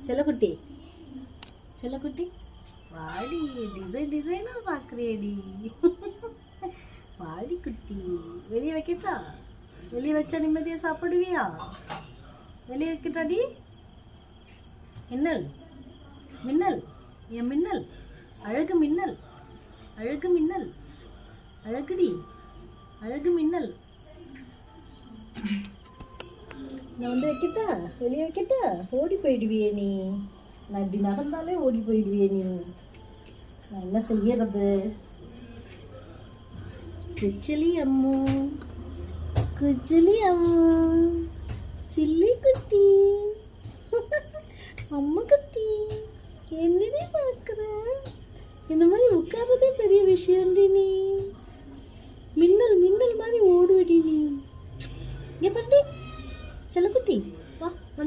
செல்லக்குட்டி செல்லக்குட்டி வாடி, டிசைன் டிசைனாக பார்க்குறியடி. வாடி குட்டி. வெளியே வைக்கட்டா? வெளியே வச்சா நிம்மதியாக சாப்பிடுவியா? வெளியே வைக்கட்டாடி? மின்னல் மின்னல், என் மின்னல், அழகு மின்னல், அழகு மின்னல், அழகுடி, அழகு மின்னல். நான் வந்து வைக்கட்டா? வெளியே வைக்கட்டா? ஓடி போயிடுவியே நீ. நான் இப்படி நகர்ந்தாலே ஓடி போயிடுவியே நீ. நான் என்ன செய்யறது? குச்சலி அம்மு, குச்சலி அம்மு, சில்லி குட்டி.